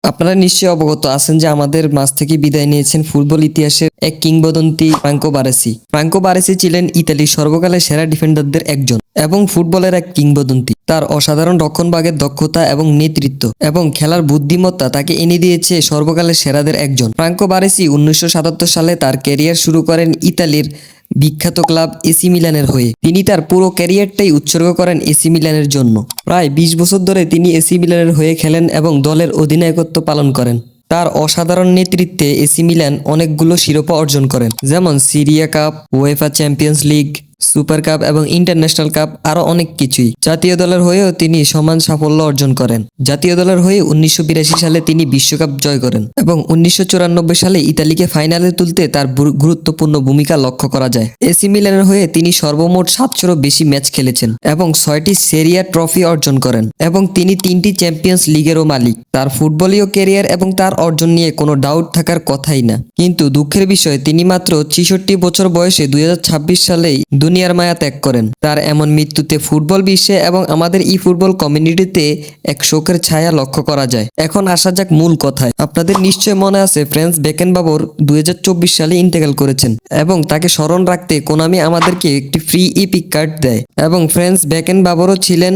আপনারা নিশ্চয়ই অবগত আছেন যে আমাদের মাঝ থেকে বিদায় নিয়েছেন ফুটবল ইতিহাসের এক কিংবদন্তি ফ্রাঙ্কো বারেসি। ফ্রাঙ্কো বারেসি ছিলেন ইতালির সর্বকালের সেরা ডিফেন্ডারদের একজন এবং ফুটবলের এক কিংবদন্তি। তার অসাধারণ রক্ষণভাগের দক্ষতা এবং নেতৃত্ব এবং খেলার বুদ্ধিমত্তা তাকে এনে দিয়েছে সর্বকালের সেরাদের একজন। ফ্রাঙ্কো বারেসি 1977 সালে তার ক্যারিয়ার শুরু করেন ইতালির বিখ্যাত ক্লাব এসি মিলানের হয়ে। তিনি তার পুরো ক্যারিয়ারটাই উৎসর্গ করেন এসি মিলানের জন্য। প্রায় 20 বছর ধরে তিনি এসি মিলানের হয়ে খেলেন এবং দলের অধিনায়কত্ব পালন করেন। তার অসাধারণ নেতৃত্বে এসি মিলান অনেকগুলো শিরোপা অর্জন করেন, যেমন Syria cup, UEFA champions league, super cup এবং ইন্টারন্যাশনাল কাপ, আরো অনেক কিছুই। জাতীয় দলের হয়েও তিনি সমান সাফল্য অর্জন করেন। জাতীয় দলের হয়ে 1982 সালে তিনি বিশ্বকাপ জয় করেন এবং 1994 সালে ইতালিকে ফাইনালে তুলতে তার গুরুত্বপূর্ণ ভূমিকা লক্ষ্য করা যায়। এসি মিলানের হয়ে তিনি সর্বমোট 700 বেশি ম্যাচ খেলেছেন এবং 6টি সেরিয়া ট্রফি অর্জন করেন এবং তিনি 3টি চ্যাম্পিয়ন্স লিগেরও মালিক। তার ফুটবলীয় ক্যারিয়ার এবং তার অর্জন নিয়ে কোনো ডাউট থাকার কথাই না। কিন্তু দুঃখের বিষয়, তিনি মাত্র 66 বছর বয়সে 2026 সালেই দুনিয়ার মায়া ত্যাগ করেন। তার এমন মৃত্যুতে ফুটবল বিশ্বে এবং আমাদের ফুটবল কমিউনিটিতে এক শোকের ছায়া লক্ষ্য করা যায়। এখন আসা যাক মূল কথায়। আপনাদের নিশ্চয় মনে আছে ফ্রাঞ্জ বেকেনবাওয়ার 2024 সালে ইন্তেকাল করেছেন এবং তাকে স্মরণ রাখতে কোনামি আমাদেরকে একটি ফ্রি ইপিক কার্ড দেয়। এবং ফ্রাঞ্জ বেকেনবাওয়ারও ছিলেন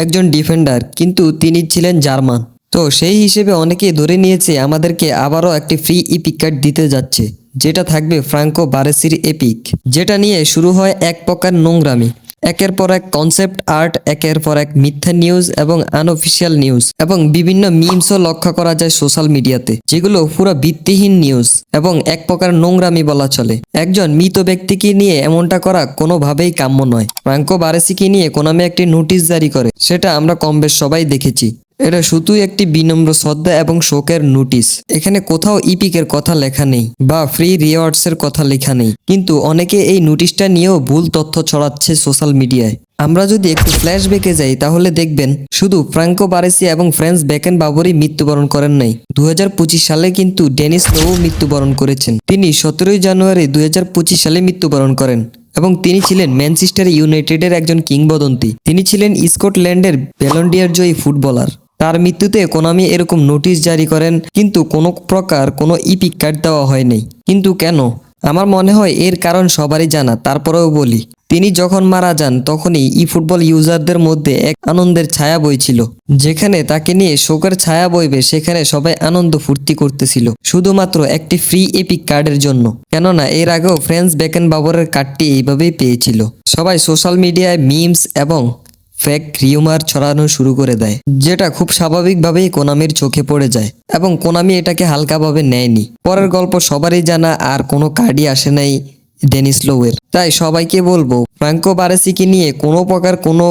একজন ডিফেন্ডার, কিন্তু তিনি ছিলেন জার্মান। তো সেই হিসেবে অনেকেই ধরে নিয়েছে আমাদেরকে আবারও একটি ফ্রি ইপিক কার্ড দিতে যাচ্ছে, যেটা থাকবে ফ্রাঙ্কো বারেসির এপিক, যেটা নিয়ে শুরু হয় এক প্রকার নোংরামি। একের পর এক কনসেপ্ট আর্ট, একের পর এক মিথ্যা নিউজ এবং আনঅফিসিয়াল নিউজ এবং বিভিন্ন মিমসও লক্ষ্য করা যায় সোশ্যাল মিডিয়াতে, যেগুলো পুরো ভিত্তিহীন নিউজ এবং এক প্রকার নোংরামি বলা চলে। একজন মৃত ব্যক্তিকে নিয়ে এমনটা করা কোনোভাবেই কাম্য নয়। ফ্রাঙ্কো বারেসিকে নিয়ে কোনামি একটি নোটিশ জারি করে, সেটা আমরা কমবেশ সবাই দেখেছি। এটা শুধুই একটি বিনম্র শ্রদ্ধা এবং শোকের নোটিশ। এখানে কোথাও ইপিকের কথা লেখা নেই বা ফ্রি রিওয়ার্ডসের কথা লেখা নেই, কিন্তু অনেকে এই নোটিশটা নিয়েও ভুল তথ্য ছড়াচ্ছে সোশ্যাল মিডিয়ায়। আমরা যদি একটু ফ্ল্যাশব্যাকে যাই তাহলে দেখবেন শুধু ফ্রাঙ্কো বারেসি এবং ফ্রাঞ্জ বেকেনবাওয়ারই মৃত্যুবরণ করেন নাই। 2025 সালে কিন্তু ডেনিস লোও মৃত্যুবরণ করেছেন। তিনি 17 জানুয়ারি 2025 সালে মৃত্যুবরণ করেন এবং তিনি ছিলেন ম্যানচেস্টার ইউনাইটেডের একজন কিংবদন্তি। তিনি ছিলেন স্কটল্যান্ডের ব্যালন ডি'অর জয়ী ফুটবলার। তার মৃত্যুতে কোনামি এরকম নোটিশ জারি করেন, কিন্তু কোনো প্রকার কোনো ইপিক কার্ড দেওয়া হয়নি। কিন্তু কেন? আমার মনে হয় এর কারণ সবারই জানা, তারপরেও বলি। তিনি যখন মারা যান তখনই ফুটবল ইউজারদের মধ্যে এক আনন্দের ছায়া বইছিল। যেখানে তাকে নিয়ে শোকের ছায়া বইবে সেখানে সবাই আনন্দ ফুর্তি করতেছিল শুধুমাত্র একটি ফ্রি এপিক কার্ডের জন্য। কেননা এর আগেও ফ্রাঞ্জ বেকেনবাওয়ারের কার্ডটি এইভাবেই পেয়েছিল। সবাই সোশ্যাল মিডিয়ায় মিমস এবং ফেক রিউমার ছড়ানো শুরু করে দেয়, যেটা খুব স্বাভাবিকভাবেই কোনামির চোখে পড়ে যায় এবং কোনামি এটাকে হালকাভাবে নেয়নি। পরের গল্প সবারই জানা, আর কোনো কার্ডই আসে নাই ডেনিস লোয়ের। তাই সবাইকে বলবো ফ্রাঙ্কো বারেসিকে নিয়ে কোনো প্রকার কোনো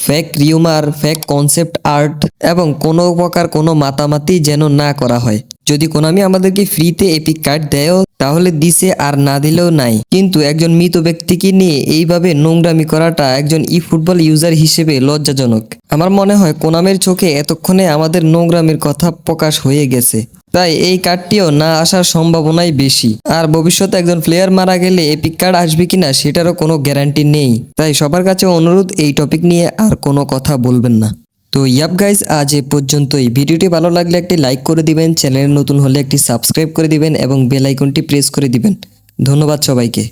fake rumour, fake concept art এবং কোনো প্রকার কোনো মাতামাতি যেন না করা হয়। যদি কোনামি আমাদেরকে ফ্রিতে এপিক কার্ড দেয়ও তাহলে দিছে, আর না দিলেও নাই। কিন্তু একজন মৃত ব্যক্তিকে নিয়ে এইভাবে নোংরামি করাটা একজন ফুটবল ইউজার হিসেবে লজ্জাজনক। আমার মনে হয় কোনামির চোখে এতক্ষণে আমাদের নোংরামির কথা প্রকাশ হয়ে গেছে, তাই এই কার্ডটিও না আসার সম্ভাবনাই বেশি। আর ভবিষ্যতে একজন প্লেয়ার মারা গেলে এপিক কার্ড আসবে কিনা সেটারও কোনো গ্যারান্টি নেই। তাই সবার কাছে অনুরোধ, এই টপিক নিয়ে আর কোনো কথা বলবেন না। তো গাইজ, আজ এ পর্যন্তই। ভিডিওটি ভালো লাগলে একটি লাইক করে দিবেন, চ্যানেলে নতুন হলে একটি সাবস্ক্রাইব করে দিবেন এবং বেল আইকনটি প্রেস করে দিবেন। ধন্যবাদ সবাইকে।